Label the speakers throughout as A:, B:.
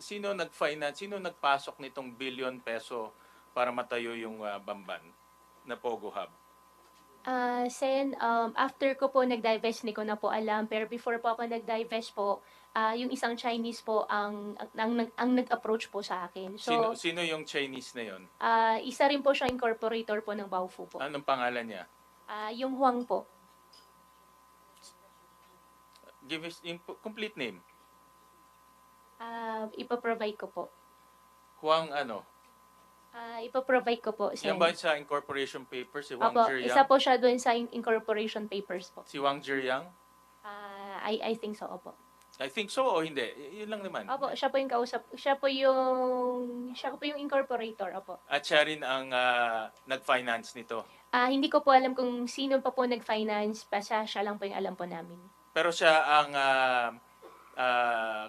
A: sino nag-finance, sino nagpasok nitong billion peso para matayo yung Bamban na Pogo Hub?
B: Sen, after ko po nag-divest, hindi ko na po alam. Pero before po ako nag-divest po, yung isang Chinese po ang nag-approach po sa akin.
A: Sino,
B: So,
A: sino yung Chinese na yon?
B: isa rin po siya incorporator po ng Baofu po.
A: Anong pangalan niya?
B: Yung Huang po.
A: Give us yung complete name.
B: Ipaprovide ko po.
A: Huang ano?
B: Ipaprovide ko po, Sen.
A: Yan ba sa incorporation papers, si Wang
B: Opo,
A: Zhiyang?
B: isa po siya doon sa incorporation papers po.
A: Si Wang Zhiyang?
B: I think so, opo.
A: I think so o hindi. Yun lang naman.
B: Opo, siya po yung kausap. Siya po yung incorporator, opo.
A: At siya rin ang nag-finance nito.
B: Hindi ko po alam kung sino pa po nag-finance, basta siya lang po yung alam po namin.
A: Pero siya ang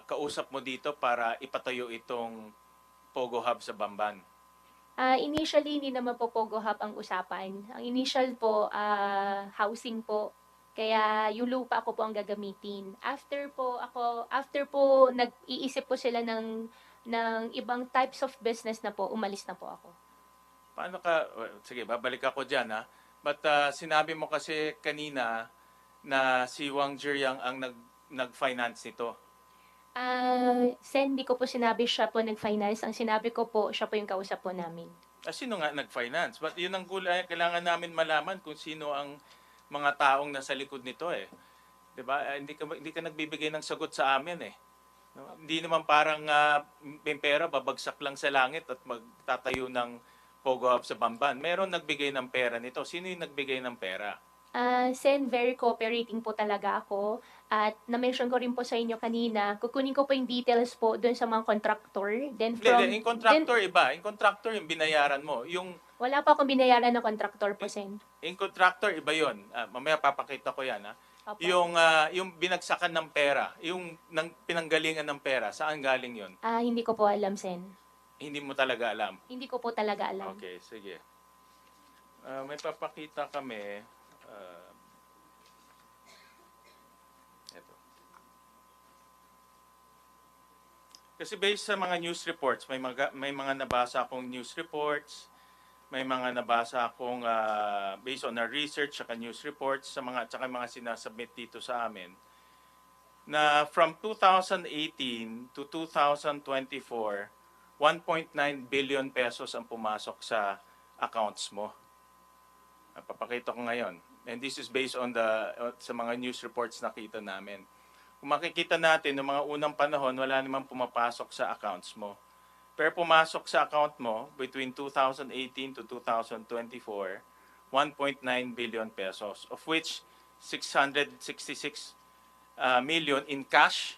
A: kausap mo dito para ipatayo itong Pogo Hub sa Bamban.
B: Initially, hindi naman po Pogo Hub ang usapan. Ang initial po, housing po. Kaya yung lupa ko po ang gagamitin. After po nag-iisip po sila ng ibang types of business na po, umalis na po ako.
A: Paano ka, sige, babalik ako dyan ha. But sinabi mo kasi kanina na si Wang Zhiyang ang nag-finance nito.
B: Sen, di ko po sinabi siya po nag-finance. Ang sinabi ko po, siya po yung kausap po namin.
A: Sino nga nag-finance? But yun ang kailangan namin malaman kung sino ang mga taong nasa likod nito eh. 'Di ba? Hindi ka nagbibigay ng sagot sa amin eh. No? Hindi naman parang may pera babagsak lang sa langit at magtatayo ng Pogo Hub sa Bamban. Meron nagbigay ng pera nito. Sino yung nagbigay ng pera?
B: Sen, very cooperating po talaga ako. At na-mention ko rin po sa inyo kanina, kukunin ko po yung details po doon sa mga contractor. Then
A: Yung contractor iba. Yung contractor yung binayaran mo.
B: Wala pa akong binayaran na contractor po, Sen.
A: Yung contractor iba yon. Mamaya papakita ko yan ha.
B: Opo.
A: Yung binagsakan ng pera, yung pinanggalingan ng pera, saan galing yon?
B: Hindi ko po alam, Sen.
A: Hindi mo talaga alam.
B: Hindi ko po talaga alam.
A: Okay, sige. May papakita kami. Ito. Kasi based sa mga news reports, may mga nabasa akong news reports, may mga nabasa akong based on our research at news reports sa mga sinasubmit dito sa amin na from 2018 to 2024, 1.9 billion pesos ang pumasok sa accounts mo. Papakita ko ngayon. And this is based on sa mga news reports nakita namin. Kung makikita natin, noong mga unang panahon, wala namang pumapasok sa accounts mo. Pero pumasok sa account mo between 2018 to 2024, 1.9 billion pesos, of which 666 million in cash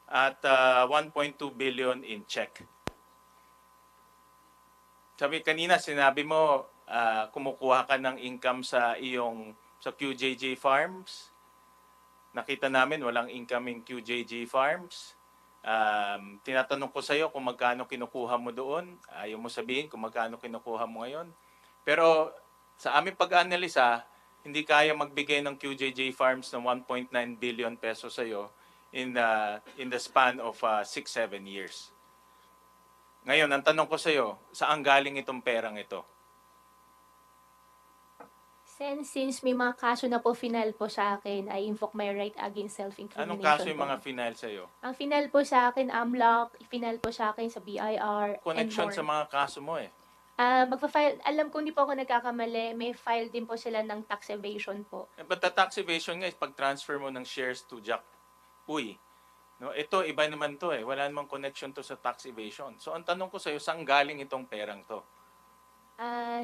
A: at 1.2 billion in check. Sinabi mo, kumukuha ka ng income sa QJJ Farms. Nakita namin walang income in QJJ Farms. Tinatanong ko sa iyo kung magkano kinukuha mo doon. Ayaw mo sabihin kung magkano kinukuha mo ngayon. Pero sa aming pag-analisa, hindi kaya magbigay ng QJJ Farms ng 1.9 billion pesos sa iyo in the span of 6-7 years. Ngayon, ang tanong ko sa iyo, saan galing itong perang ito?
B: Since may mga kaso na po final po sa akin, I invoke my right against self-incrimination.
A: Anong kaso yung
B: po.
A: mga final sa iyo?
B: Ang final po sa akin, AMLAC, final po sa akin sa BIR,
A: Connection
B: and more.
A: sa mga kaso mo eh.
B: Magpa-file, alam ko hindi po ako nagkakamali, may file din po sila ng tax evasion po.
A: But the tax evasion nga is pag-transfer mo ng shares to Jack Uy. No, ito, iba naman to eh. Wala namang connection to sa tax evasion. So, ang tanong ko sa iyo, saan galing itong perang to?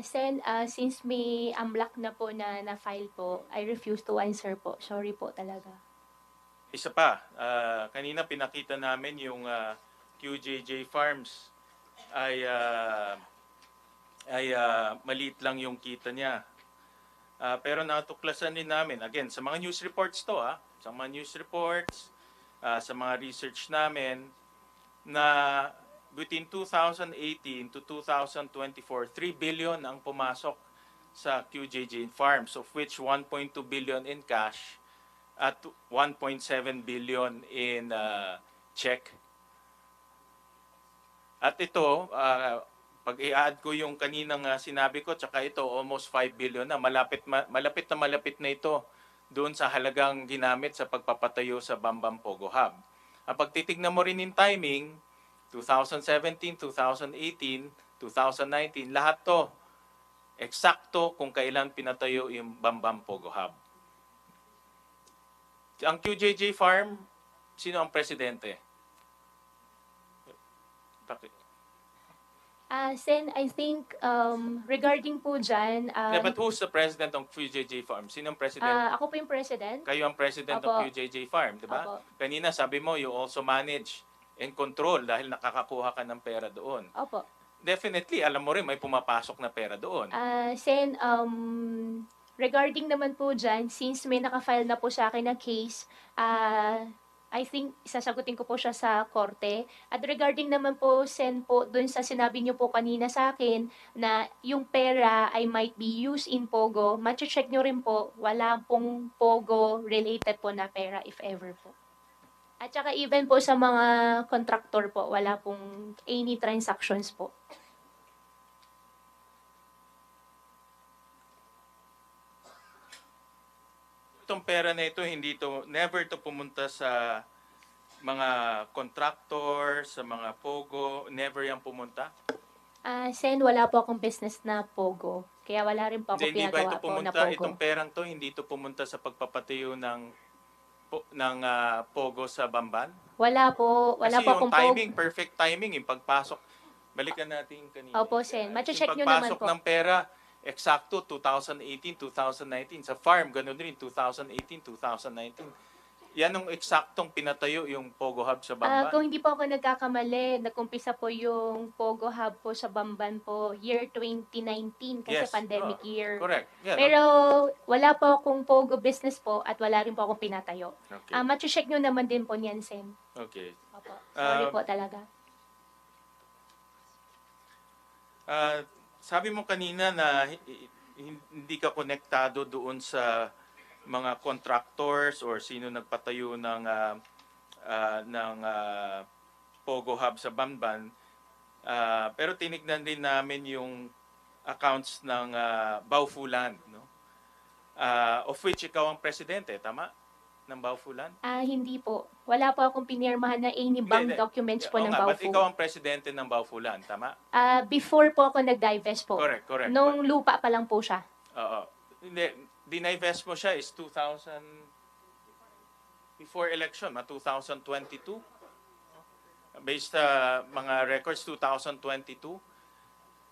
B: Sen, since may AMLAC na po na file po, I refuse to answer po. Sorry po talaga.
A: Isa pa, kanina pinakita namin yung QJJ Farms ay maliit lang yung kita niya. Pero natuklasan din namin, again, sa mga news reports to, sa mga news reports, sa mga research namin, na between 2018 to 2024, 3 billion ang pumasok sa QJJ Farms, of which 1.2 billion in cash at 1.7 billion in check. At ito, pag i-add ko yung kaninang sinabi ko, tsaka ito, almost 5 billion na. Malapit na ito doon sa halagang ginamit sa pagpapatayo sa Bambang Pogo Hub. Pag titignan mo rin yung timing, 2017, 2018, 2019, lahat to eksakto kung kailan pinatayo yung Bambang Pogo Hub. Ang QJJ Farm, sino ang presidente?
B: Sen, I think regarding po dyan,
A: Yeah, but who's the president ng QJJ Farm? Sino ang president?
B: ako po yung president.
A: Kayo ang president
B: Opo.
A: ng QJJ Farm, di ba?
B: Opo.
A: Kanina sabi mo, you also manage and control dahil nakakakuha ka ng pera doon.
B: Opo.
A: Definitely, alam mo rin, may pumapasok na pera doon.
B: Sen, regarding naman po dyan, since may nakafile na po sa akin na case, I think sasagutin ko po siya sa korte. At regarding naman po, Sen, po, dun sa sinabi niyo po kanina sa akin na yung pera ay might be used in Pogo, check niyo rin po, wala pong Pogo related po na pera if ever po. At saka even po sa mga contractor po, wala pong any transactions po.
A: Itong pera na ito, never to pumunta sa mga contractor, sa mga pogo, never yan pumunta.
B: Sen, wala po akong business na Pogo. Kaya wala rin po ako
A: Hindi ba ito
B: pinagawa po na
A: pumunta,
B: Pogo.
A: itong perang to, hindi ito pumunta sa pagpapatayo ng pogo sa Bamban?
B: Wala po
A: Kasi
B: akong
A: yung timing, perfect timing, yung pagpasok. Balikan natin kanina.
B: Opo, Sen. Check
A: Yung
B: nyo naman
A: pagpasok
B: po.
A: ng pera, eksakto 2018, 2019. Sa farm, ganun rin, 2018, 2019. Yan ang eksaktong pinatayo yung Pogo Hub sa Bamban.
B: Kung hindi po ako nagkakamali, nag-umpisa po yung Pogo Hub po sa Bamban po year 2019 kasi
A: Yes.
B: pandemic year.
A: Correct. Yeah,
B: Pero wala po akong Pogo business po at wala rin po akong pinatayo.
A: okay.
B: Check nyo naman din po niyan, Sen.
A: Okay.
B: Opo. Sorry
A: Ah,
B: po talaga.
A: Sabi mo kanina na hindi ka konektado doon sa mga contractors or sino nagpatayo ng Pogo Hub sa Bamban. Pero tinignan din namin yung accounts ng Baufulan, no? Of which ikaw ang presidente, tama? Ng Baufulan?
B: Hindi po. Wala po akong pinirmahan na any bank
A: Hindi.
B: documents po
A: Oo
B: ng
A: nga, but
B: Baufu.
A: ikaw ang presidente ng Baufulan, tama?
B: Before po ako nag-divest po.
A: Correct.
B: Nung lupa pa lang po siya.
A: Oo. Hindi, dinivest mo siya is 2000, before election, 2022. Based sa mga records, 2022.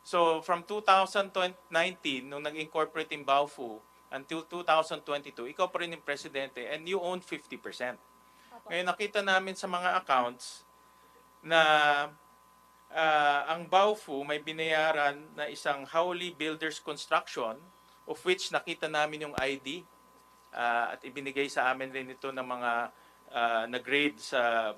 A: So, from 2019, nung nag-incorporate yung Baofu, until 2022, ikaw pa rin yung presidente and you own 50%. Ngayon, nakita namin sa mga accounts na ang Baofu may binayaran na isang Howley Builders Construction, of which nakita namin yung ID at ibinigay sa amin rin ito ng mga nag-grade sa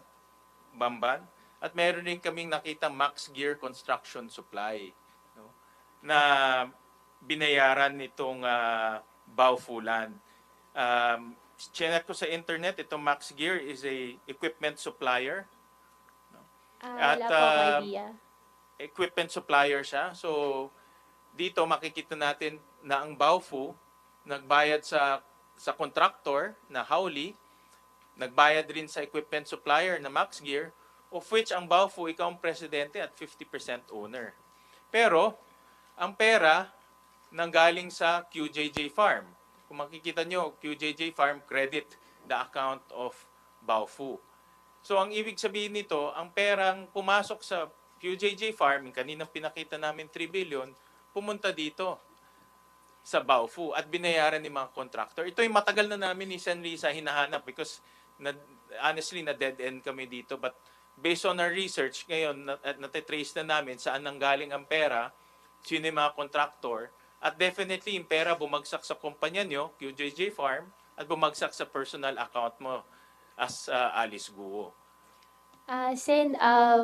A: Bamban. At meron din kaming nakita Max Gear Construction Supply, no, na binayaran nitong Baufulan. Chinek ko sa internet, itong Max Gear is a equipment supplier.
B: Wala
A: At,
B: po akong idea.
A: Equipment supplier siya. So, dito makikita natin na ang Baofu nagbayad sa contractor na Howley, nagbayad rin sa equipment supplier na Max Gear, of which ang Baofu, ikaw ang presidente at 50% owner. Pero, ang pera nanggaling sa QJJ Farm. Kung makikita nyo, QJJ Farm credit the account of Baofu. So, ang ibig sabihin nito, ang perang pumasok sa QJJ Farm, yung kaninang pinakita namin 3 billion, pumunta dito sa Baofu at binayaran ni mga contractor. Ito yung matagal na namin ni Sen Risa hinahanap because honestly, na dead end kami dito. But based on our research, ngayon, natitrace na namin saan nanggaling ang pera, sino yung mga contractor, at definitely yung pera bumagsak sa kumpanya nyo, QJJ Farm, at bumagsak sa personal account mo as Alice Guo.
B: Sen,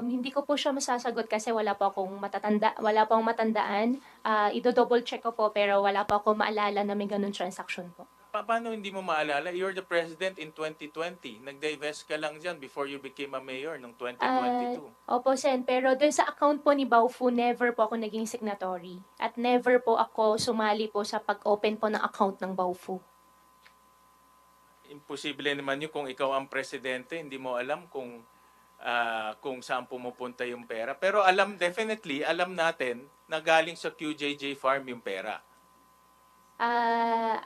B: hindi ko po siya masasagot kasi wala pa akong matandaan. Ido-double check ko po pero wala pa akong maalala na may ganun transaction po.
A: paano hindi mo maalala? You're the president in 2020. Nag-divest ka lang dyan before you became a mayor noong
B: Ah,
A: 2022.
B: opo, Sen. Pero dun sa account po ni Baofu, never po ako naging signatory. At never po ako sumali po sa pag-open po ng account ng Baofu.
A: Imposible naman yun kung ikaw ang presidente, hindi mo alam kung saan pumupunta yung pera. Pero definitely, alam natin na galing sa QJJ Farm yung pera.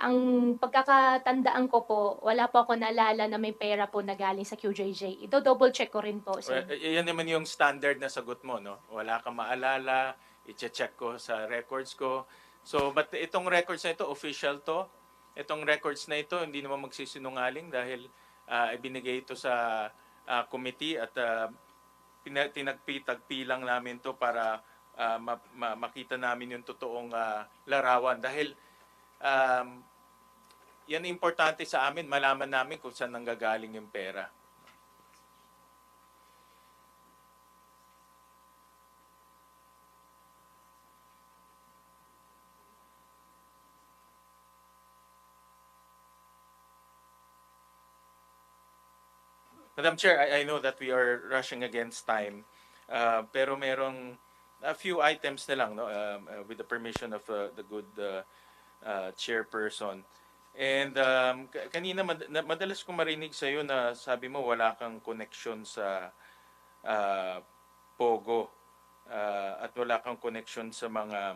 B: Ang pagkakatandaan ko po, wala po ako naalala na may pera po na galing sa QJJ. Ito-double check ko rin po, Sen.
A: Yan naman yung standard na sagot mo, no? Wala kang maalala, i-check ko sa records ko. So, but itong records na ito, official to. Itong records na ito, hindi naman magsisinungaling dahil ibinigay ito sa committee at tinagpi-tagpi lang namin to para makita namin yung totoong larawan. Dahil yan importante sa amin, malaman namin kung saan nanggagaling yung pera. Madam Chair, I know that we are rushing against time, pero merong a few items na lang, no, with the permission of the good chairperson. And kanina madalas ko marinig sa iyo na sabi mo wala kang connection sa Pogo at wala kang connection sa mga